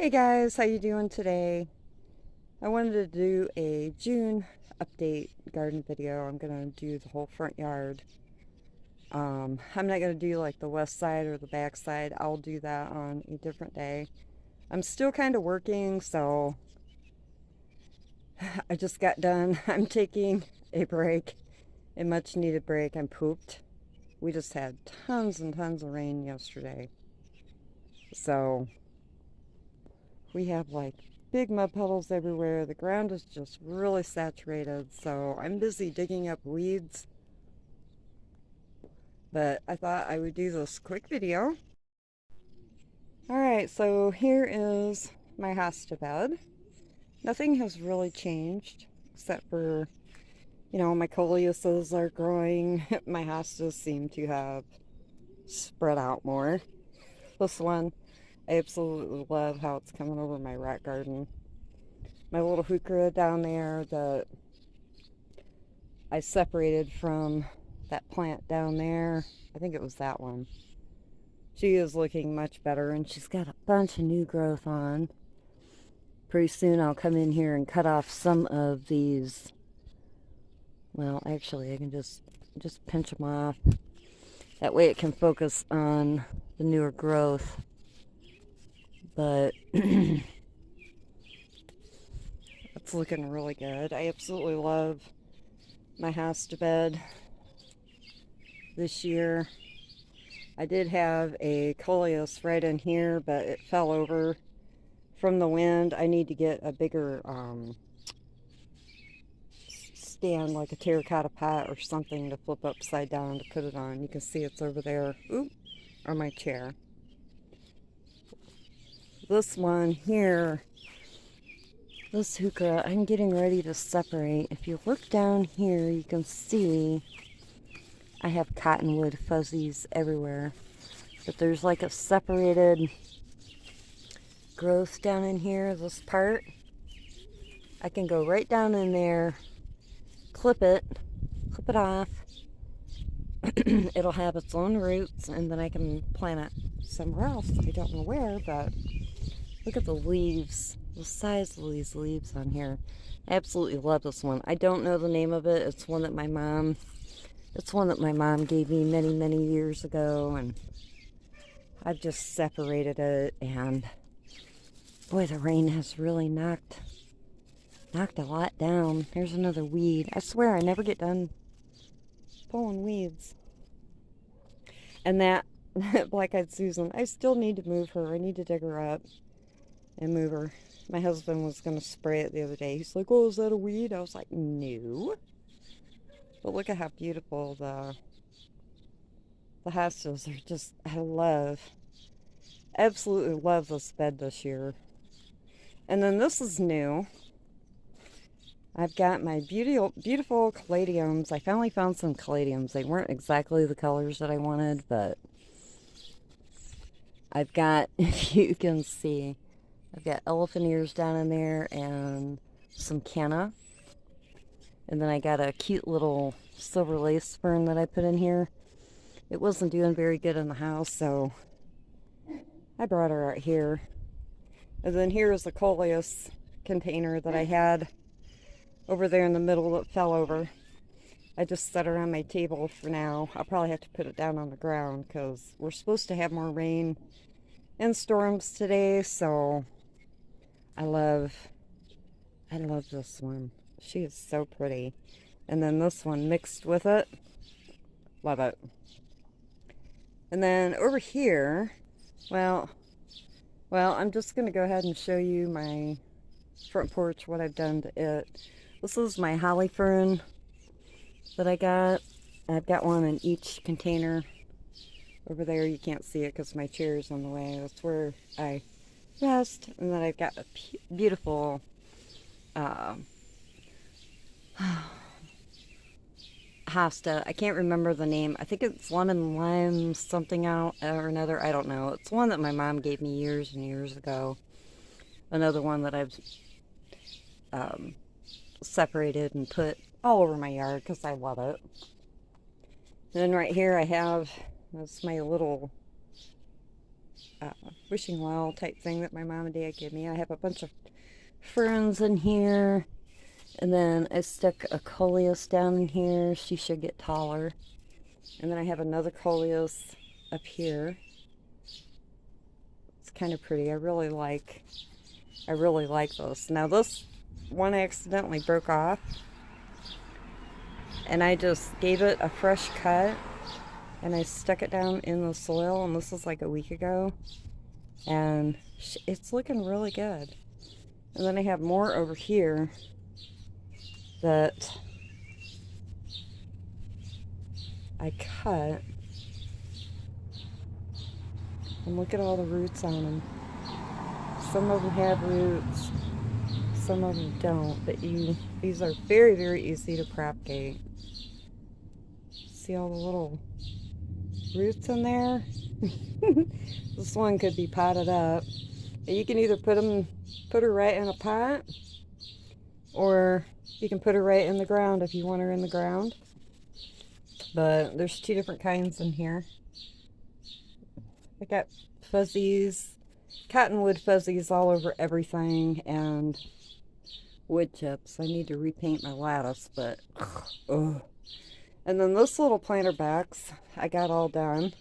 Hey guys, how you doing today? I wanted to do a June update garden video. I'm gonna do the whole front yard. I'm not gonna do like the west side or the back side. I'll do that on a different day. I'm still kind of working, so I just got done. I'm taking a break, a much needed break. I'm pooped. We just had tons and tons of rain yesterday. So we have like big mud puddles everywhere. The ground is just really saturated, so I'm busy digging up weeds. But I thought I would do this quick video. Alright, so here is my hosta bed. Nothing has really changed except for, my coleuses are growing. My hostas seem to have spread out more. This one, I absolutely love how it's coming over my rock garden. My little heuchera down there that I separated from that plant down there. I think it was that one. She is looking much better, and she's got a bunch of new growth on. Pretty soon I'll come in here and cut off some of these. Well, actually I can just pinch them off. That way it can focus on the newer growth. But it's looking really good. I absolutely love my hosta bed this year. I did have a coleus right in here, but it fell over from the wind. I need to get a bigger stand, like a terracotta pot or something, to flip upside down to put it on. You can see it's over there. Oop, on my chair. This one here, this heuchera, I'm getting ready to separate. If you look down here, you can see I have cottonwood fuzzies everywhere. But there's like a separated growth down in here, this part. I can go right down in there, clip it off. It'll have its own roots, and then I can plant it somewhere else. I don't know where, but look at the leaves, the size of these leaves on here. I absolutely love this one. I don't know the name of it. It's one that my mom gave me many, many years ago, and I've just separated it, and boy, the rain has really knocked a lot down. There's another weed. I swear I never get done pulling weeds. And that black-eyed Susan, I still need to move her. I need to dig her up and move her. My husband was going to spray it the other day. He's like, oh, is that a weed? I was like, no. But look at how beautiful the hostas are. Just, absolutely love this bed this year. And then this is new. I've got my beautiful caladiums. I finally found some caladiums. They weren't exactly the colors that I wanted, but I've got, if you can see, I've got elephant ears down in there and some canna. And then I got a cute little silver lace fern that I put in here. It wasn't doing very good in the house, so I brought her out here. And then here is the coleus container that I had over there in the middle that fell over. I just set her on my table for now. I'll probably have to put it down on the ground because we're supposed to have more rain and storms today, so I love this one. She is so pretty. And then this one mixed with it. Love it. And then over here, well, I'm just going to go ahead and show you my front porch, what I've done to it. This is my holly fern that I got. I've got one in each container. Over there, you can't see it because my chair is on the way. That's where I rest. And then I've got a beautiful hosta. I can't remember the name. I think it's lemon lime something out or another. I don't know. It's one that my mom gave me years and years ago. Another one that I've separated and put all over my yard because I love it. And then right here I have, that's my little wishing well type thing that my mom and dad gave me. I have a bunch of ferns in here, and then I stuck a coleus down in here. She should get taller. And then I have another coleus up here. It's kind of pretty. I really like those. Now this one accidentally broke off, and I just gave it a fresh cut, and I stuck it down in the soil, and this was like a week ago, and it's looking really good. And then I have more over here that I cut, and look at all the roots on them. Some of them have roots, some of them don't, but these are very, very easy to propagate. See all the little roots in there? This one could be potted up. You can either put her right in a pot, or you can put her right in the ground if you want her in the ground. But there's two different kinds in here. I got fuzzies, cottonwood fuzzies all over everything, and wood chips. I need to repaint my lattice, but ugh. And then this little planter box I got all done.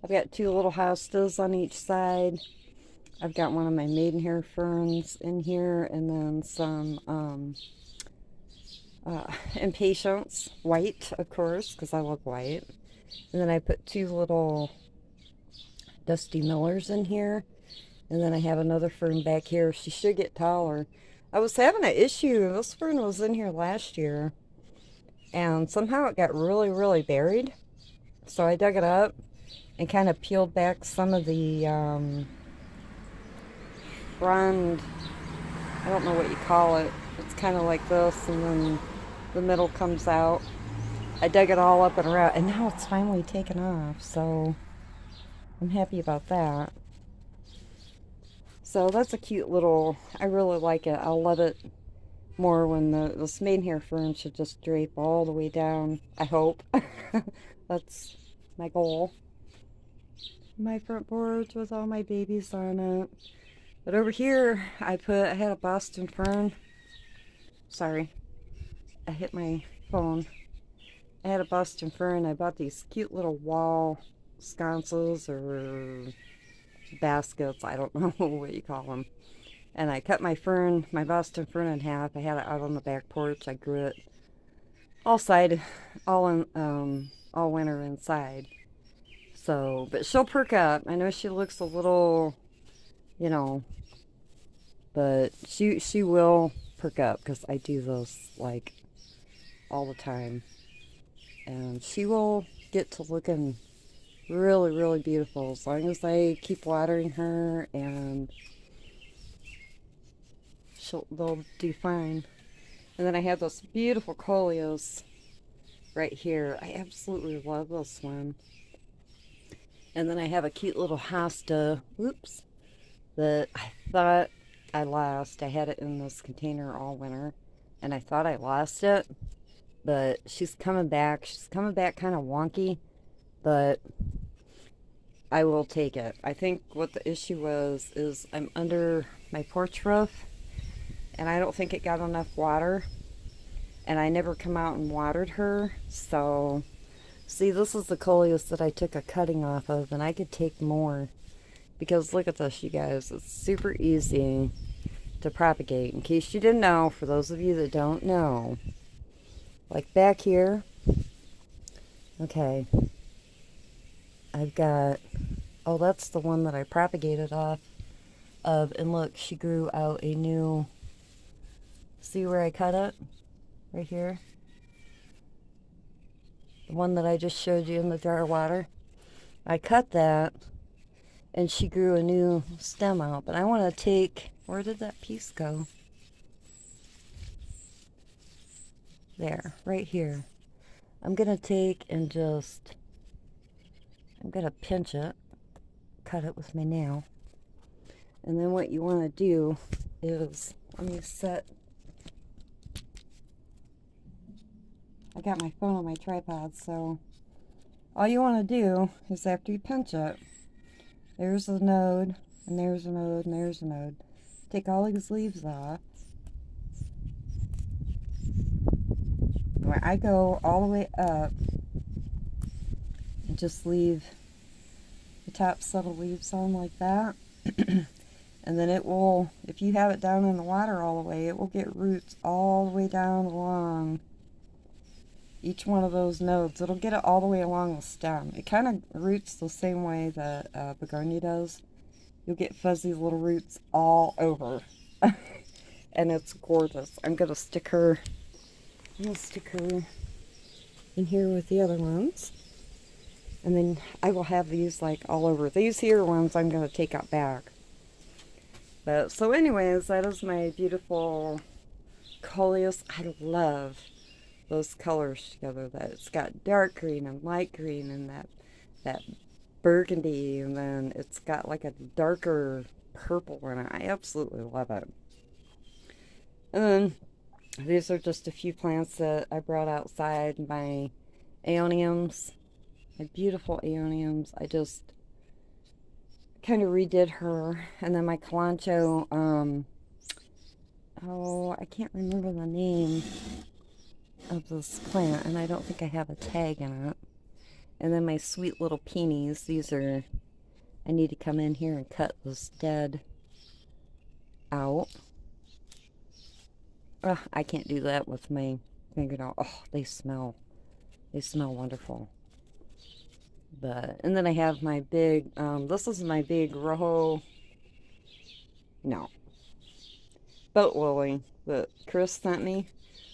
I've got two little hostas on each side. I've got one of my maidenhair ferns in here, and then some impatiens, white of course, because I love white. And then I put two little dusty millers in here, and then I have another fern back here. She should get taller. I was having an issue. This fern was in here last year, and somehow it got really, really buried. So I dug it up and kind of peeled back some of the frond, I don't know what you call it. It's kind of like this, and then the middle comes out. I dug it all up and around, and now it's finally taken off, so I'm happy about that. So that's a cute little, I really like it. I'll love it more when this maidenhair fern should just drape all the way down, I hope. That's my goal. My front porch with all my babies on it. But over here, I had a Boston fern. Sorry, I hit my phone. I had a Boston fern. I bought these cute little wall sconces or baskets. I don't know what you call them. And I cut my Boston fern in half. I had it out on the back porch. I grew it all winter inside. So, but she'll perk up. I know she looks a little, but she will perk up, because I do those like all the time. And she will get to looking really, really beautiful as long as I keep watering her, and they'll do fine. And then I have this beautiful coleus right here. I absolutely love this one. And then I have a cute little hosta, that I thought I lost. I had it in this container all winter, and I thought I lost it, but she's coming back. She's coming back kind of wonky, but I will take it. I think what the issue is I'm under my porch roof, and I don't think it got enough water, and I never come out and watered her. So see, this is the coleus that I took a cutting off of, and I could take more, because look at this, you guys. It's super easy to propagate. In case you didn't know, for those of you that don't know, like back here, okay, I've got, oh, that's the one that I propagated off of, and look, she grew out a new, see where I cut it? Right here. The one that I just showed you in the jar of water. I cut that, and she grew a new stem out. But I want to take, where did that piece go? There, right here. I'm going to take and just, I'm going to pinch it, cut it with my nail. And then what you want to do is, let me set, I got my phone on my tripod, so all you want to do is after you pinch it, There's a node, and there's a node, and there's a node. Take all these leaves off. When I go all the way up, and just leave the top set of leaves on like that. And then it will, if you have it down in the water all the way, it will get roots all the way down along each one of those nodes. It'll get it all the way along the stem. It kind of roots the same way that begonia does. You'll get fuzzy little roots all over. And it's gorgeous. I'm going to stick her in here with the other ones. And then I will have these like all over. These here ones I'm going to take out back. But so anyways, that is my beautiful coleus. I love those colors together. That it's got dark green and light green and that burgundy, and then it's got like a darker purple in it. I absolutely love it. And then these are just a few plants that I brought outside. My aeoniums, my beautiful aeoniums. I just kind of redid her. And then my kalanchoe, oh, I can't remember the name of this plant, and I don't think I have a tag in it. And then my sweet little peonies. These are, I need to come in here and cut this dead out. Ugh, I can't do that with my fingernail. Oh, they smell wonderful. But, and then I have my big, this is my big boat lily that Chris sent me.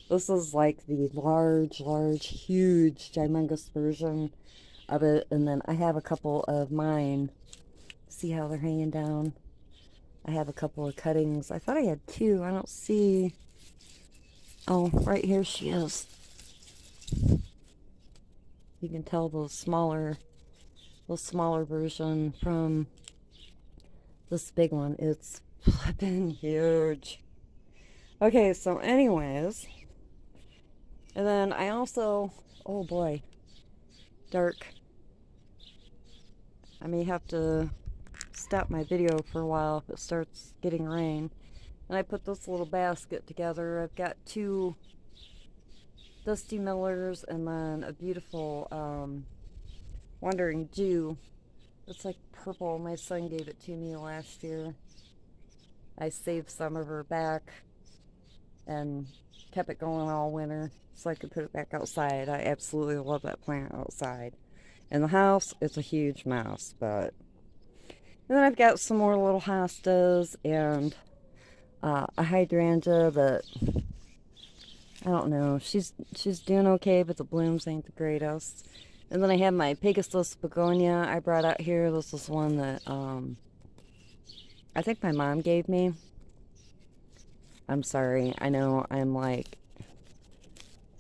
This is like the large, huge, humongous version of it. And then I have a couple of mine. See how they're hanging down? I have a couple of cuttings. I thought I had two. I don't see. Oh, right here she is. You can tell the smaller version from this big one. It's flipping huge. Okay, so anyways, and then I also, oh boy, dark. I may have to stop my video for a while if it starts getting rain. And I put this little basket together. I've got two Dusty Millers and then a beautiful Wandering Jew. It's like purple. My son gave it to me last year. I saved some of her back and kept it going all winter so I could put it back outside. I absolutely love that plant outside. In the house, it's a huge mess, but... And then I've got some more little hostas and a hydrangea that, I don't know, she's doing okay, but the blooms ain't the greatest. And then I have my Pegasus begonia I brought out here. This is one that I think my mom gave me. I'm sorry, I know I'm like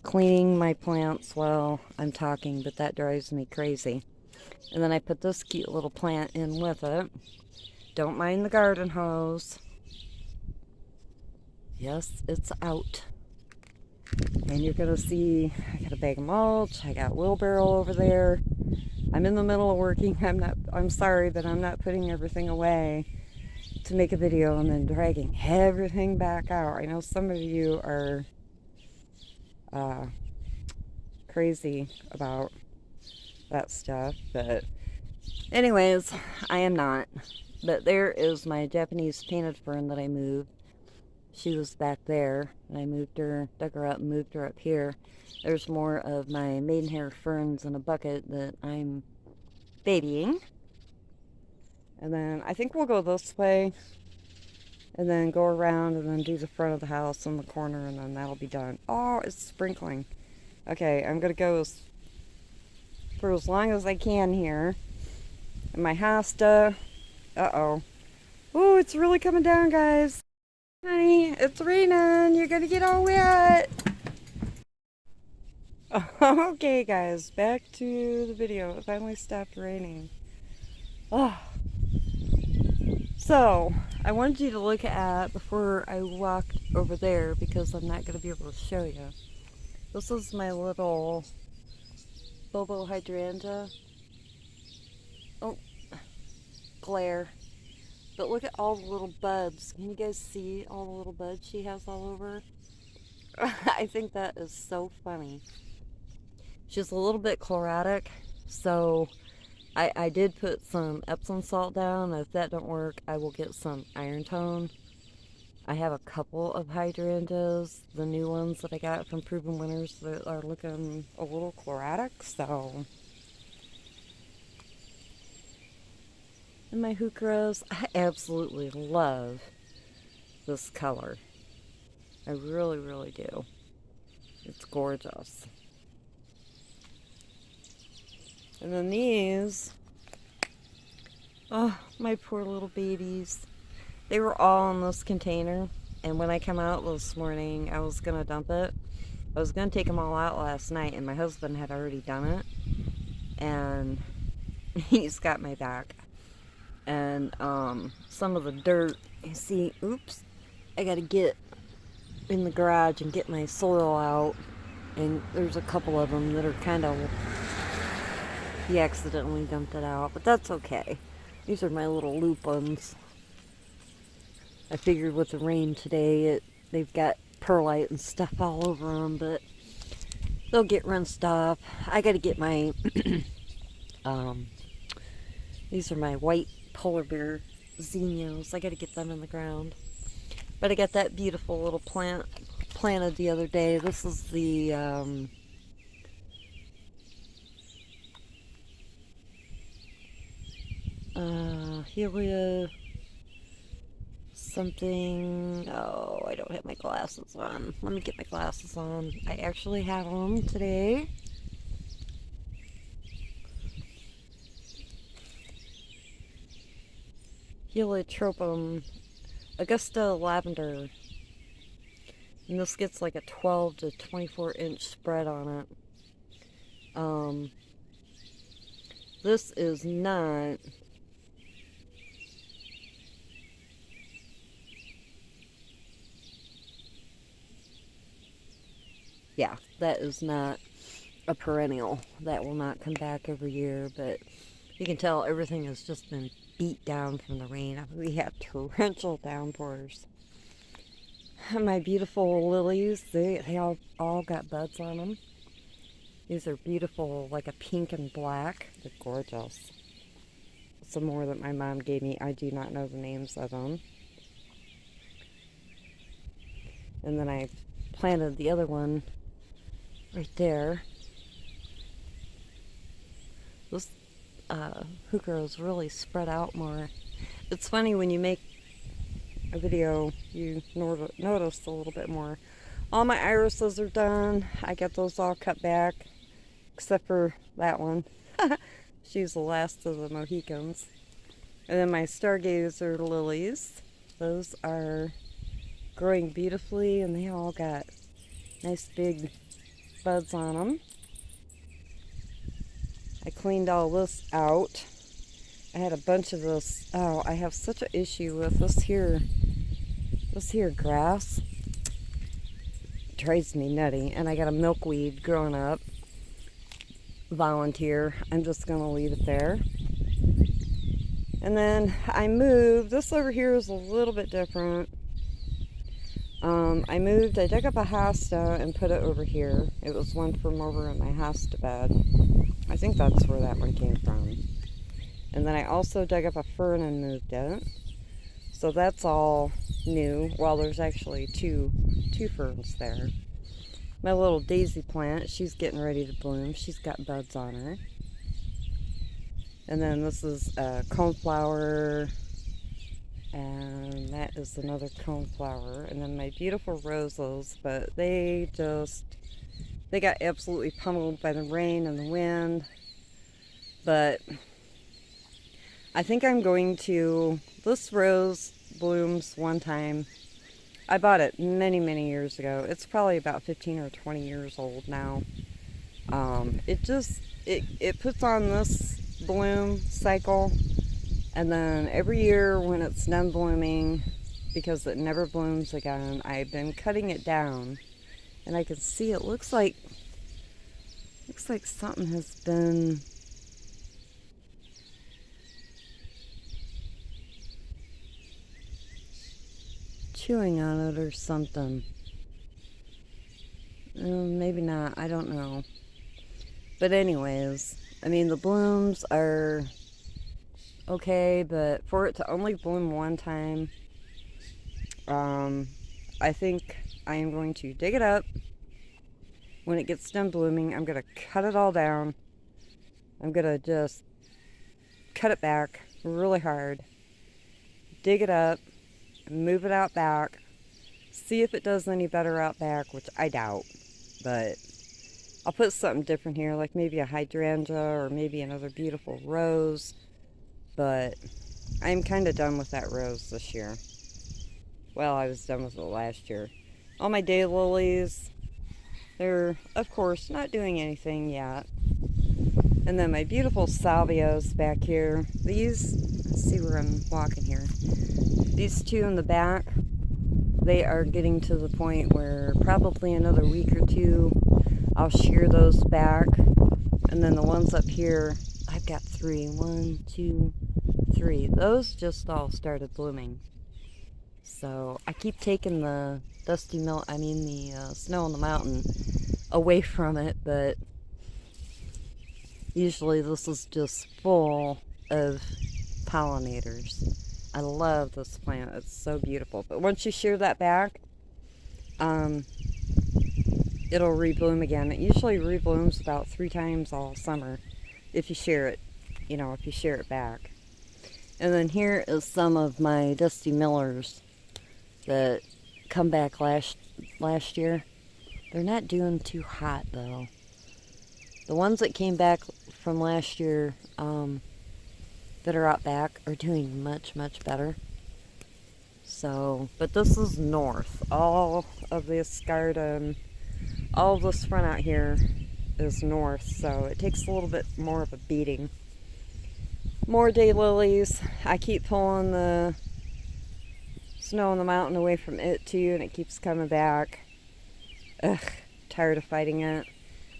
cleaning my plants while I'm talking, but that drives me crazy. And then I put this cute little plant in with it. Don't mind the garden hose. Yes, it's out. And you're gonna see, I got a bag of mulch, I got wheelbarrow over there. I'm in the middle of working. I'm sorry, but I'm not putting everything away to make a video and then dragging everything back out. I know some of you are crazy about that stuff, but anyways, I am not. But there is my Japanese painted fern that I moved. She was back there, and I moved her, dug her up and moved her up here. There's more of my maidenhair ferns in a bucket that I'm babying. And then I think we'll go this way, and then go around, and then do the front of the house in the corner, and then that'll be done. Oh, it's sprinkling. Okay, I'm gonna go for as long as I can here. And my hosta, uh-oh. Oh, it's really coming down, guys. Honey, it's raining. You're gonna get all wet. Okay, guys, back to the video. It finally stopped raining. Oh. So, I wanted you to look at, before I walked over there, because I'm not going to be able to show you. This is my little Bobo hydrangea. Oh, glare. But look at all the little buds. Can you guys see all the little buds she has all over? I think that is so funny. She's a little bit chlorotic, so I did put some Epsom salt down. If that don't work, I will get some iron tone. I have a couple of hydrangeas, the new ones that I got from Proven Winners, that are looking a little chlorotic, so. And my heucheras, I absolutely love this color. I really, really do. It's gorgeous. And then these, oh, my poor little babies. They were all in this container, and when I come out this morning, I was going to dump it. I was going to take them all out last night, and my husband had already done it, and he's got my back. And some of the dirt, you see, oops, I got to get in the garage and get my soil out, and there's a couple of them that are kind of, he accidentally dumped it out, but that's okay. These are my little lupins. I figured with the rain today, they've got perlite and stuff all over them, but they'll get rinsed off. I got to get my, these are my white polar bear zinnias. I got to get them in the ground. But I got that beautiful little plant planted the other day. This is the, Helia something. Oh, I don't have my glasses on. Let me get my glasses on. I actually have them today. Heliotropum Augusta lavender. And this gets like a 12 to 24 inch spread on it. This is not, yeah, that is not a perennial. That will not come back every year, but you can tell everything has just been beat down from the rain. We had torrential downpours. My beautiful lilies, they all got buds on them. These are beautiful, like a pink and black. They're gorgeous. Some more that my mom gave me. I do not know the names of them. And then I planted the other one right there. This heuchera is really spread out more. It's funny when you make a video, you notice a little bit more. All my irises are done. I got those all cut back, except for that one. She's the last of the Mohicans. And then my stargazer lilies. Those are growing beautifully, and they all got nice big buds on them. I cleaned all this out. I had a bunch of this. Oh, I have such an issue with this here grass. It drives me nutty. And I got a milkweed growing up. Volunteer. I'm just going to leave it there. And then I moved. This over here is a little bit different. I dug up a hosta and put it over here. It was one from over in my hosta bed. I think that's where that one came from. And then I also dug up a fern and moved it. So that's all new. Well, there's actually two ferns there. My little daisy plant, she's getting ready to bloom. She's got buds on her. And then this is a coneflower. And that is another coneflower. And then my beautiful roses, but they got absolutely pummeled by the rain and the wind. But I think I'm going to, this rose blooms one time. I bought it many, many years ago. It's probably about 15 or 20 years old now. It puts on this bloom cycle. And then every year when it's done blooming, because it never blooms again, I've been cutting it down. And I can see it looks like something has been, chewing on it or something. Maybe not, I don't know. But anyways, I mean, the blooms are okay, but for it to only bloom one time, I think I am going to dig it up. When it gets done blooming, I'm going to cut it all down. I'm going to just cut it back really hard, dig it up, move it out back, see if it does any better out back, which I doubt, but I'll put something different here, like maybe a hydrangea or maybe another beautiful rose, but I'm kind of done with that rose this year. Well, I was done with it last year. All my daylilies, they're, of course, not doing anything yet. And then my beautiful salvias back here. These, let's see where I'm walking here. These two in the back, they are getting to the point where probably another week or two, I'll shear those back. And then the ones up here, I've got 3. 1, 2, 3. Those just all started blooming. So I keep taking the snow on the mountain away from it, but usually this is just full of pollinators. I love this plant. It's so beautiful. But once you shear that back, it'll rebloom again. It usually reblooms about 3 times all summer if you shear it, if you shear it back. And then here is some of my Dusty Millers that come back last year. They're not doing too hot though. The ones that came back from last year that are out back are doing much, much better. So, but this is north. All of this garden, all of this front out here is north, so it takes a little bit more of a beating. More daylilies. I keep pulling the snow on the mountain away from it too, and it keeps coming back. Ugh, tired of fighting it.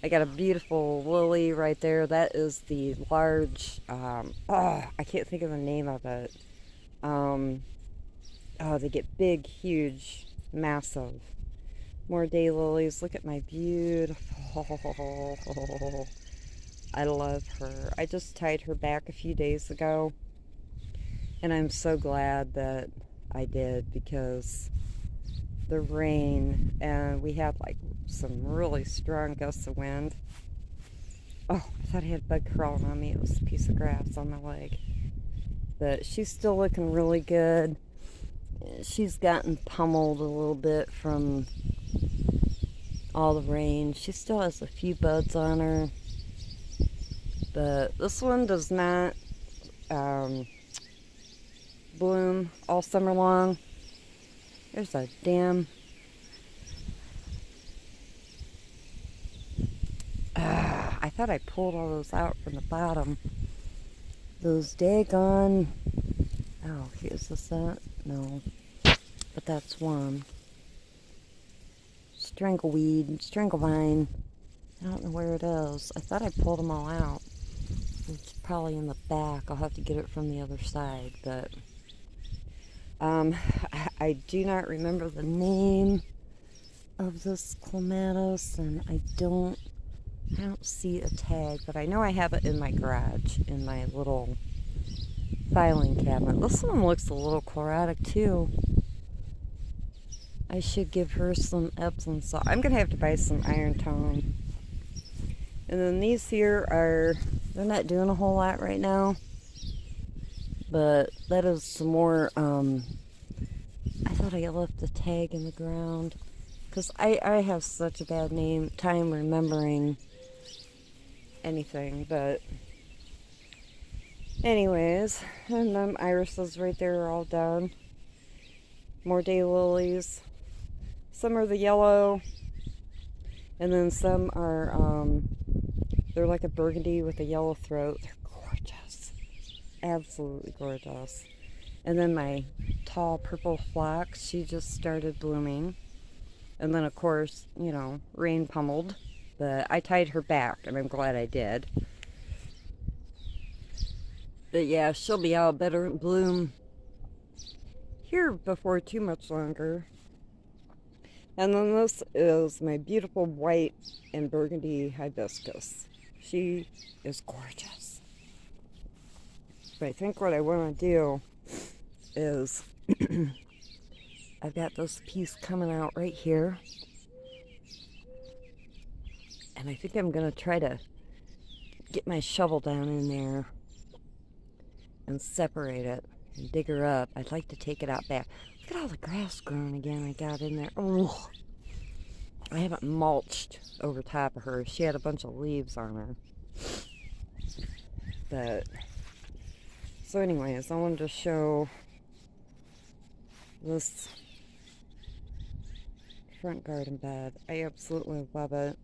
I got a beautiful lily right there. That is the large, I can't think of the name of it. They get big, huge, massive. More daylilies. Look at my beautiful, I love her. I just tied her back a few days ago, and I'm so glad that I did, because the rain, and we had like some really strong gusts of wind. Oh, I thought I had a bug crawling on me. It was a piece of grass on my leg. But she's still looking really good. She's gotten pummeled a little bit from all the rain. She still has a few buds on her. But this one does not bloom all summer long. There's a damn... I thought I pulled all those out from the bottom. Those daggone... Oh, is this that? No. But that's one. Strangleweed, stranglevine. I don't know where it is. I thought I pulled them all out. It's probably in the back. I'll have to get it from the other side, but... I do not remember the name of this clematis, and I don't see a tag, but I know I have it in my garage, in my little filing cabinet. This one looks a little chlorotic too. I should give her some Epsom salt. I'm gonna have to buy some iron tone. And then these here they're not doing a whole lot right now, but that is some more. I thought I left the tag in the ground, because I have such a bad time remembering anything. But anyways, and them irises right there are all done. More daylilies. Some are the yellow, and then some are they're like a burgundy with a yellow throat. They're gorgeous, absolutely gorgeous. And then my tall purple phlox, she just started blooming. And then of course, rain pummeled, but I tied her back, and I'm glad I did. But yeah, she'll be out better in bloom here before too much longer. And then this is my beautiful white and burgundy hibiscus. She is gorgeous. But I think what I want to do is I've got this piece coming out right here. And I think I'm going to try to get my shovel down in there and separate it and dig her up. I'd like to take it out back. Look at all the grass growing again I got in there. Oh, I haven't mulched over top of her. She had a bunch of leaves on her. But, so anyways, I wanted to show this front garden bed. I absolutely love it.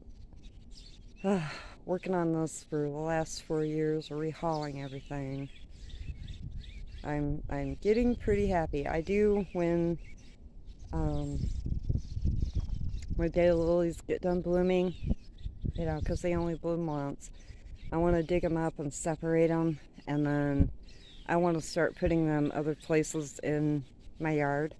Working on this for the last 4 years, rehauling everything. I'm getting pretty happy. I do when my daylilies get done blooming, you know, because they only bloom once. I want to dig them up and separate them, and then I want to start putting them other places in my yard.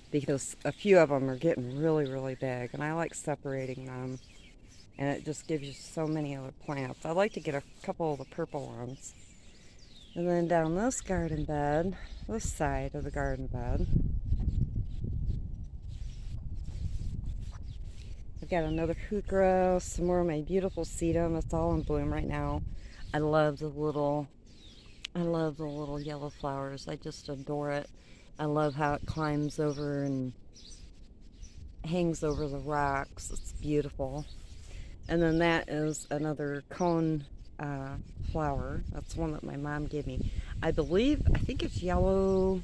Because a few of them are getting really, really big, and I like separating them, and it just gives you so many other plants. I like to get a couple of the purple ones. And then down this garden bed, this side of the garden bed, I've got another heuchera, some more of my beautiful sedum. It's all in bloom right now. I love the little yellow flowers. I just adore it. I love how it climbs over and hangs over the rocks. It's beautiful. And then that is another cone flower. That's one that my mom gave me. I think it's yellow.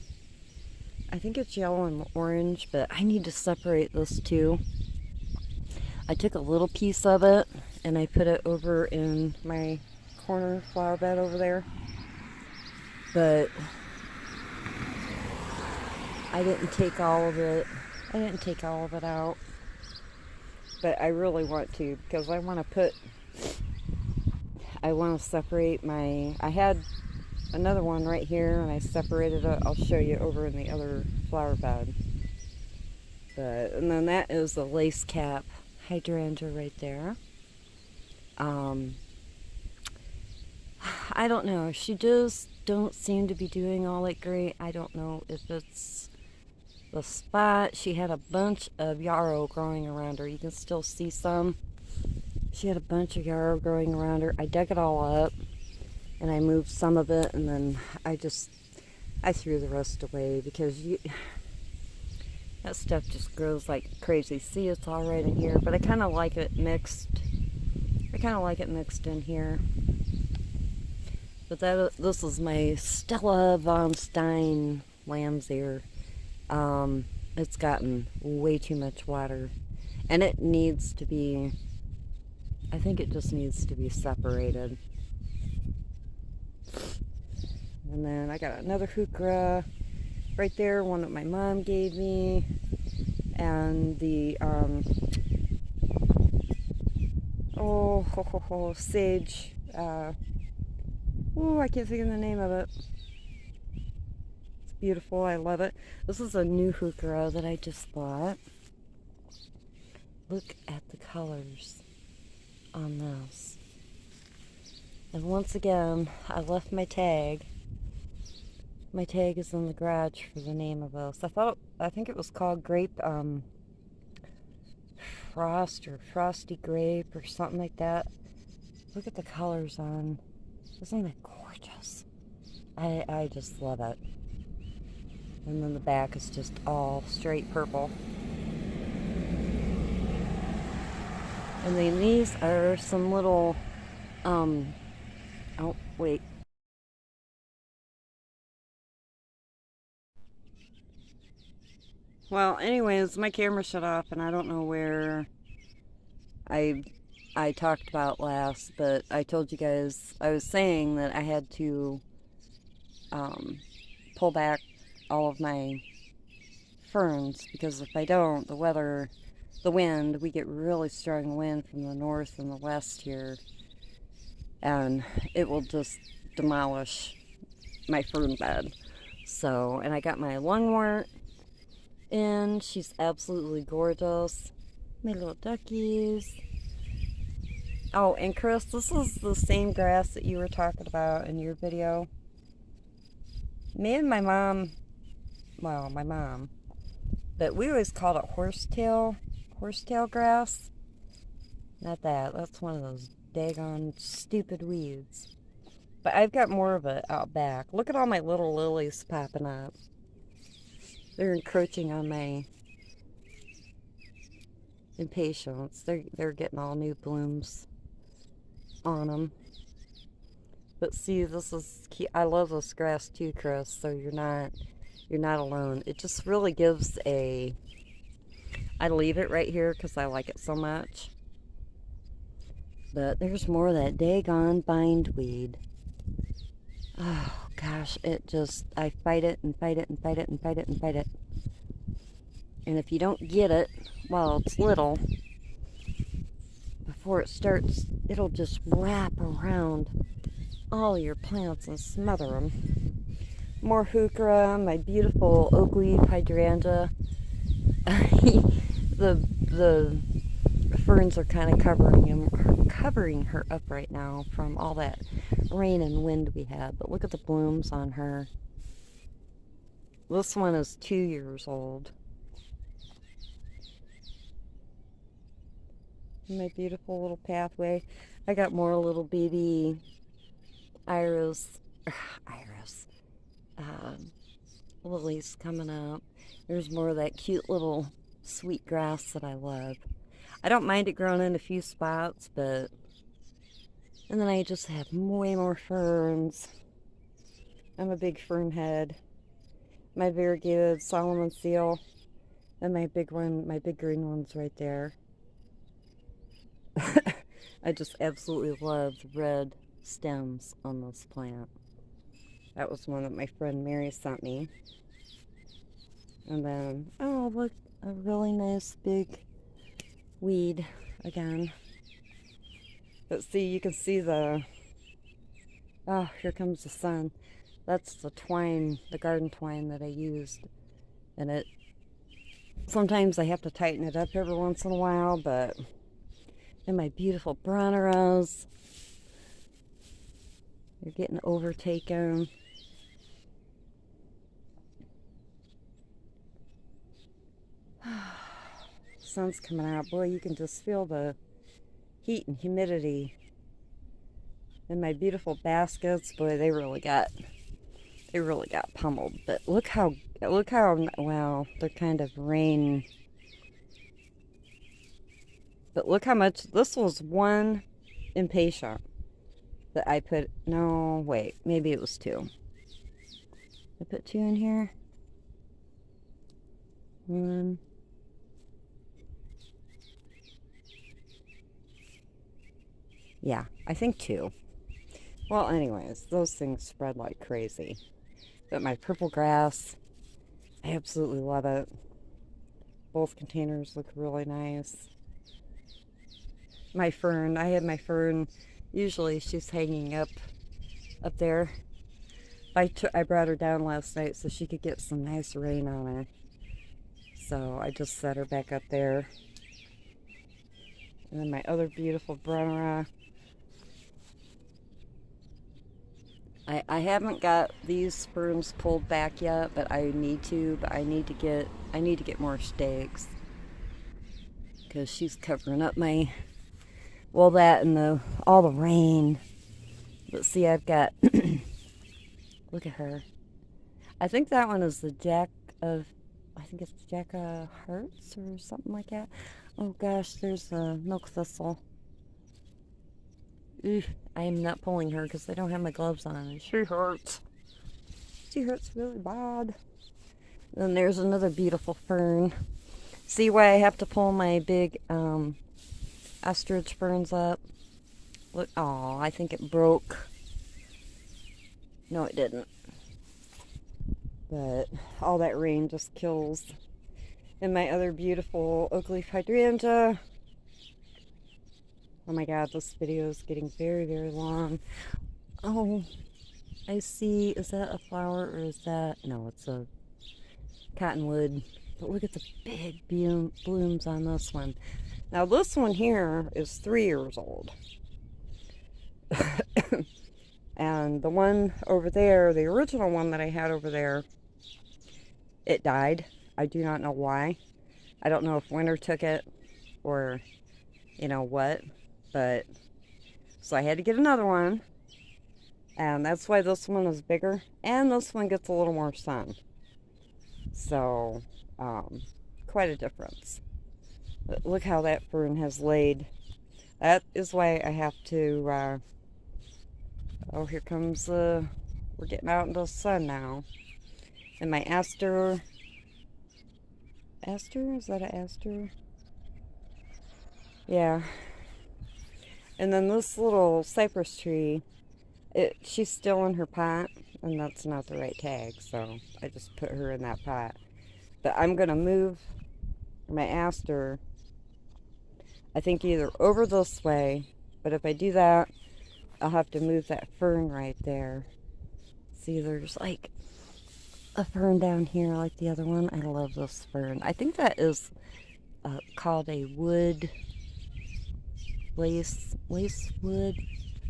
I think it's yellow and orange, but I need to separate this too. I took a little piece of it and I put it over in my corner flower bed over there. But I didn't take all of it. I didn't take all of it out. But I really want to, because I want to separate I had another one right here and I separated it. I'll show you over in the other flower bed. And then that is the lace cap hydrangea right there. I don't know. She just don't seem to be doing all that great. I don't know if it's the spot. She had a bunch of yarrow growing around her. You can still see some. She had a bunch of yarrow growing around her. I dug it all up and I moved some of it, and then I threw the rest away because that stuff just grows like crazy. See, it's all right in here, but I kind of like it mixed. I kind of like it mixed in here. But this is my Stella von Stein lamb's ear. It's gotten way too much water, and it needs to be, I think it just needs to be separated. And then I got another heuchera right there, one that my mom gave me, and the sage, I can't think of the name of it. It's beautiful. I love it. This is a new heuchera that I just bought. Look at the colors on this. And once again, I left my tag. My tag is in the garage for the name of this. I think it was called Grape Frost or Frosty Grape or something like that. Look at the colors on. Isn't that gorgeous? I just love it. And then the back is just all straight purple. And then these are some little, oh, wait. Well, anyways, my camera shut off and I don't know where I talked about last, but I told you guys, I was saying that I had to pull back all of my ferns, because if I don't, the wind, we get really strong wind from the north and the west here, and it will just demolish my fern bed. So, and I got my lungwort in. She's absolutely gorgeous. My little duckies. Oh, and Chris, this is the same grass that you were talking about in your video. Me and my mom, well, my mom, but we always called it horsetail grass. Not that. That's one of those daggone stupid weeds. But I've got more of it out back. Look at all my little lilies popping up. They're encroaching on my impatiens. They're getting all new blooms on them. But see, this is key. I love this grass too, Chris. So you're not alone. It just really gives a. I leave it right here because I like it so much. But there's more of that daggone bindweed. Oh gosh, it just, I fight it and fight it and fight it and fight it and fight it. And if you don't get it while it's little, before it starts, it'll just wrap around all your plants and smother them. More heuchera, my beautiful oak leaf hydrangea. the ferns are kind of covering her up right now from all that rain and wind we had. But look at the blooms on her. This one is 2 years old. My beautiful little pathway. I got more little baby lilies coming up. There's more of that cute little sweet grass that I love. I don't mind it growing in a few spots, but... And then I just have way more ferns. I'm a big fern head. My variegated Solomon seal. And my big one, my big green one's right there. I just absolutely love the red stems on this plant. That was one that my friend Mary sent me. And then, oh look, a really nice big weed again. But see, you can see the, oh, here comes the sun. That's the twine, the garden twine that I used. And it, sometimes I have to tighten it up every once in a while, but, and my beautiful Bronneros, they're getting overtaken. Sun's coming out. Boy, you can just feel the heat and humidity. And my beautiful baskets, boy, they really got pummeled. But look how well, they're kind of rain. But look how much, this was one impatient that I put, no, wait, maybe it was 2. I put 2 in here. 1. Yeah, I think 2. Well, anyways, those things spread like crazy. But my purple grass, I absolutely love it. Both containers look really nice. My fern, I have my fern, usually she's hanging up there. I brought her down last night so she could get some nice rain on her. So I just set her back up there. And then my other beautiful Brunnera. I haven't got these ferns pulled back yet, but I need to. But I need to get more stakes because she's covering up my, well, that and all the rain. But see, I've got look at her. I think that one is the Jack of Hearts or something like that. Oh gosh, there's a milk thistle. I am not pulling her because I don't have my gloves on and she hurts. She hurts really bad. Then there's another beautiful fern. See why I have to pull my big ostrich ferns up? Look, oh, I think it broke. No, it didn't. But all that rain just kills. And my other beautiful oak leaf hydrangea. Oh my god, this video is getting very, very long. Oh, I see, is that a flower or is that, no, it's a cottonwood. But look at the big blooms on this one. Now this one here is 3 years old. And the one over there, the original one that I had over there, it died. I do not know why. I don't know if winter took it or, you know what. But, so I had to get another one. And that's why this one is bigger. And this one gets a little more sun. So, quite a difference. But look how that fern has laid. That is why I have to, oh, here comes we're getting out into the sun now. And my aster, is that an aster? Yeah. And then this little cypress tree, she's still in her pot, and that's not the right tag, so I just put her in that pot. But I'm going to move my aster, I think either over this way, but if I do that, I'll have to move that fern right there. See, there's like a fern down here like the other one. I love this fern. I think that is called a wood, lace wood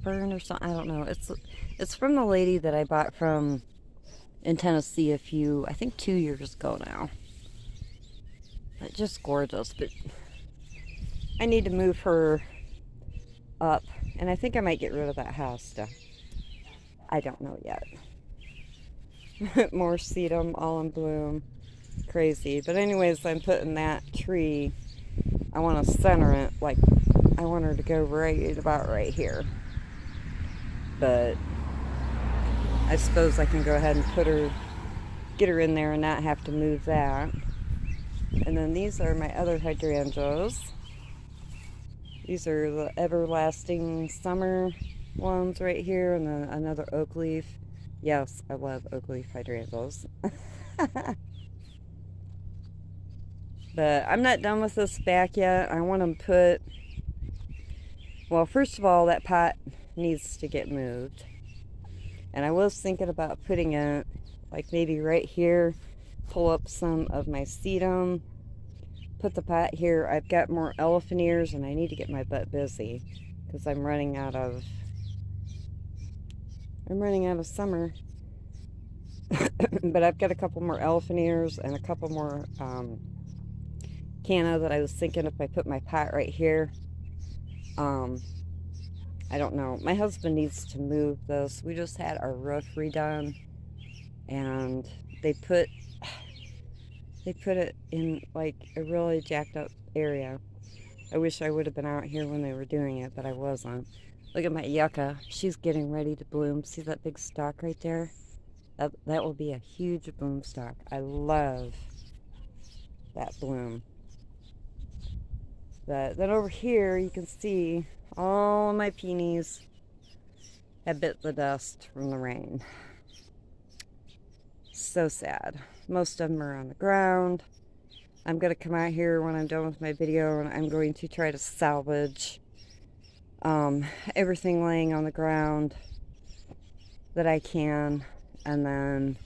fern or something. I don't know. It's from the lady that I bought from in Tennessee I think 2 years ago now. But just gorgeous. But I need to move her up, and I think I might get rid of that hosta. I don't know yet. More sedum, all in bloom. Crazy. But anyways, I'm putting that tree, I want to center it, like I want her to go about right here. But I suppose I can go ahead and get her in there and not have to move that. And then these are my other hydrangeas. These are the everlasting summer ones right here, and then another oak leaf. Yes, I love oak leaf hydrangeas. But I'm not done with this back yet. I want to put, well, first of all, that pot needs to get moved. And I was thinking about putting it, like maybe right here, pull up some of my sedum, put the pot here. I've got more elephant ears, and I need to get my butt busy because I'm running out of summer. But I've got a couple more elephant ears and a couple more canna that I was thinking if I put my pot right here. I don't know. My husband needs to move this. We just had our roof redone, and they put it in like a really jacked up area. I wish I would have been out here when they were doing it, but I wasn't. Look at my yucca. She's getting ready to bloom. See that big stalk right there? That will be a huge bloom stalk. I love that bloom. But then over here you can see all of my peonies have bit the dust from the rain. So sad. Most of them are on the ground. I'm going to come out here when I'm done with my video, and I'm going to try to salvage everything laying on the ground that I can, and then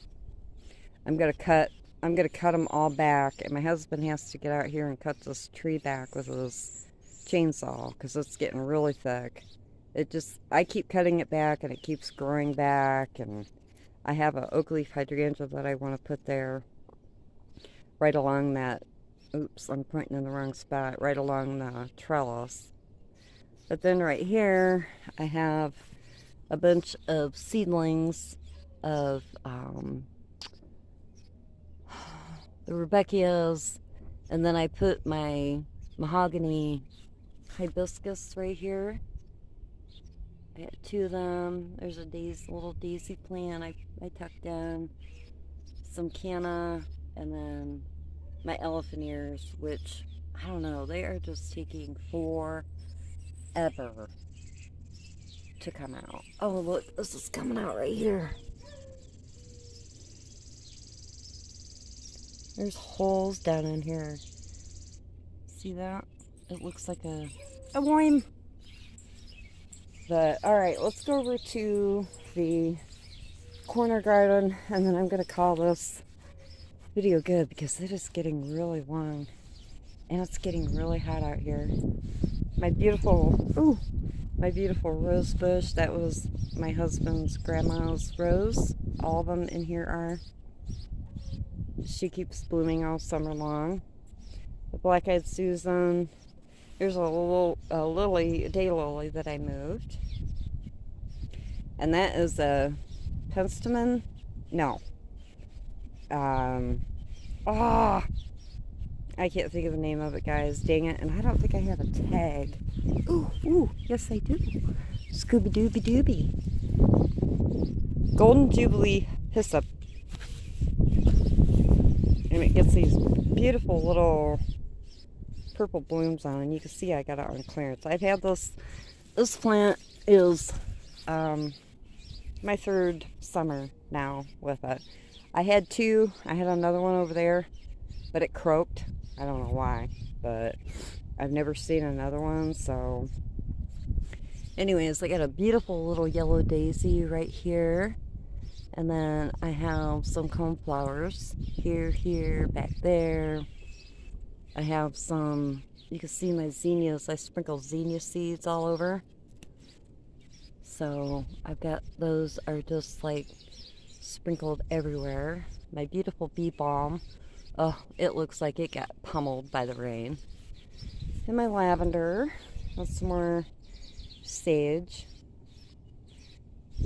I'm going to cut them all back, and my husband has to get out here and cut this tree back with his chainsaw because it's getting really thick. I keep cutting it back, and it keeps growing back, and I have an oak leaf hydrangea that I want to put there right along that, oops, I'm pointing in the wrong spot, right along the trellis. But then right here, I have a bunch of seedlings of the Rebecchias, and then I put my mahogany hibiscus right here. I got 2 of them. There's a little daisy plant I tucked in, some canna, and then my elephant ears, which, I don't know, they are just taking forever to come out. Oh, look, this is coming out right here. There's holes down in here. See that? It looks like a worm. But, alright, let's go over to the corner garden, and then I'm going to call this video good because it is getting really long and it's getting really hot out here. My beautiful rose bush, that was my husband's grandma's rose. All of them in here are. She keeps blooming all summer long. The black-eyed Susan. There's a lily, daylily that I moved. And that is a penstemon. No. I can't think of the name of it, guys. Dang it. And I don't think I have a tag. Ooh, yes I do. Scooby-Dooby-Dooby. Golden Jubilee Hyssop. And it gets these beautiful little purple blooms on, and you can see I got it on clearance. I've had this plant is my third summer now with it. I had two. I had another one over there, but it croaked. I don't know why, but I've never seen another one. So anyways, I got a beautiful little yellow daisy right here, and then I have some coneflowers here, back there. I have some, you can see my zinnias. I sprinkle zinnia seeds all over. So I've got, those are just like sprinkled everywhere. My beautiful bee balm. Oh, it looks like it got pummeled by the rain. And my lavender. With some more sage.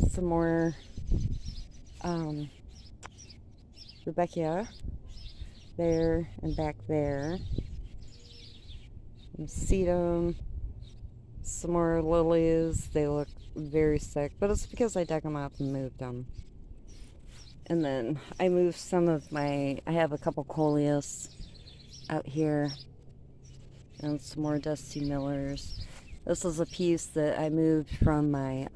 Some more Rebecca there and back there. And sedum. Some more lilies. They look very sick, but it's because I dug them up and moved them. And then I moved some of my, I have a couple coleus out here and some more Dusty Millers. This is a piece that I moved from my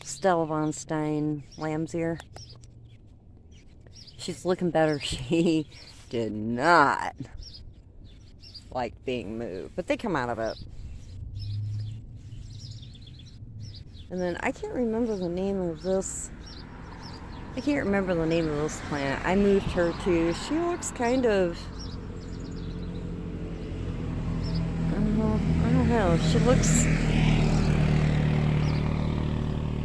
Stella Von Stein lamb's ear. She's looking better. She did not like being moved, but they come out of it. And then I can't remember the name of this. I can't remember the name of this plant. I moved her too. She looks kind of, I don't know. She looks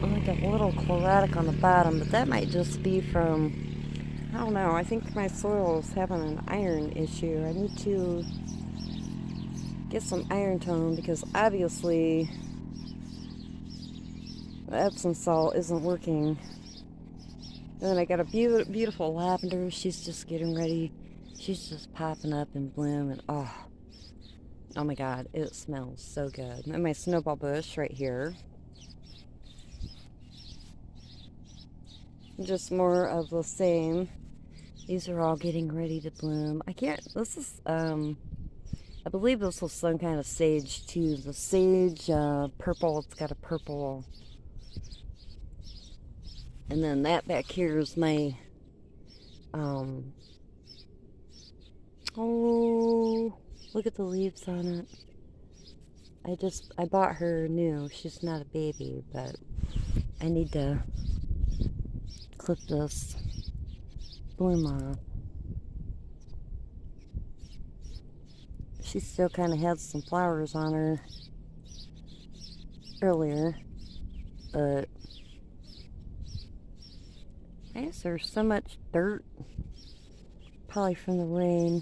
like a little chlorotic on the bottom, but that might just be from, I don't know. I think my soil is having an iron issue. I need to get some iron tone because obviously the Epsom salt isn't working. And then I got a beautiful lavender. She's just getting ready. She's just popping up in bloom, and oh my god, it smells so good. And my snowball bush right here. Just more of the same. These are all getting ready to bloom. This is, I believe this was some kind of sage too. The sage, purple, it's got a purple. And then that back here is my, oh, look at the leaves on it. I bought her new. She's not a baby, but I need to clip this bloom off. She still kind of had some flowers on her earlier, but I guess there's so much dirt, probably from the rain.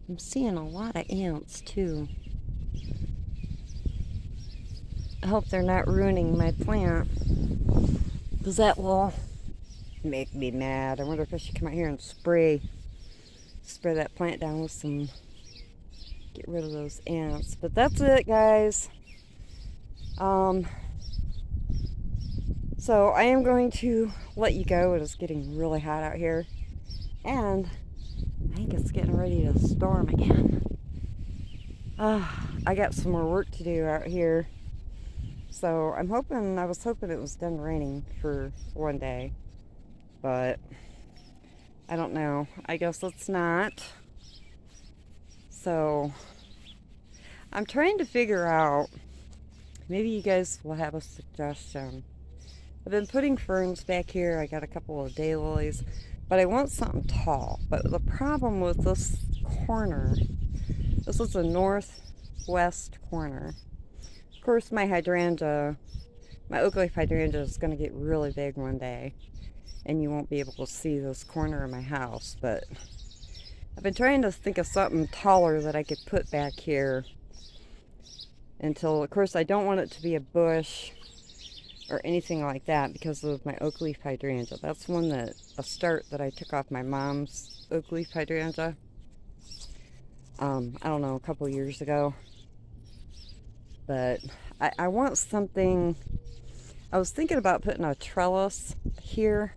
I'm seeing a lot of ants too. I hope they're not ruining my plant, because that will make me mad. I wonder if I should come out here and spray that plant down with some, get rid of those ants. But that's it, guys. So I am going to let you go. It is getting really hot out here, and I think it's getting ready to storm again. I got some more work to do out here, so I was hoping it was done raining for one day, but I don't know. I guess it's not. So I'm trying to figure out maybe you guys will have a suggestion. I've been putting ferns back here. I got a couple of daylilies, but I want something tall. But the problem with this corner, this is a northwest corner. Of course, my hydrangea, my oak leaf hydrangea is going to get really big one day, and you won't be able to see this corner of my house. But I've been trying to think of something taller that I could put back here until, of course, I don't want it to be a bush or anything like that because of my oak leaf hydrangea. That's one that, a start that I took off my mom's oak leaf hydrangea. I don't know, a couple years ago. But I want something, I was thinking about putting a trellis here,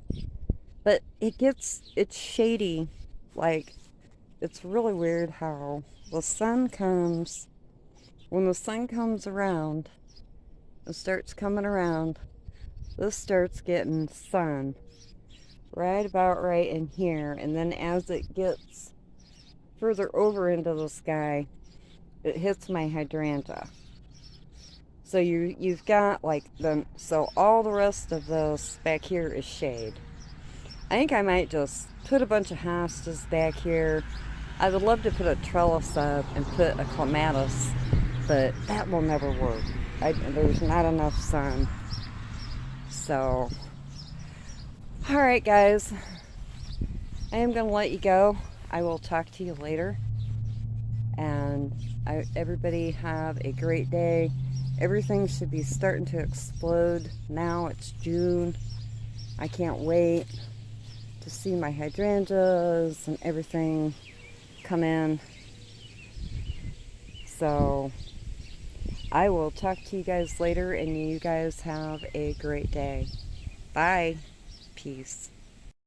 but it's shady. Like, it's really weird how the sun comes, when the sun comes around, it starts coming around, this starts getting sun right about right in here, and then as it gets further over into the sky, it hits my hydrangea. So you've got like so all the rest of this back here is shade. I think I might just put a bunch of hostas back here. I would love to put a trellis up and put a clematis, but that will never work. There's not enough sun. So, alright guys, I am going to let you go. I will talk to you later. And everybody have a great day. Everything should be starting to explode now. It's June. I can't wait to see my hydrangeas and everything come in. So I will talk to you guys later, and you guys have a great day. Bye. Peace.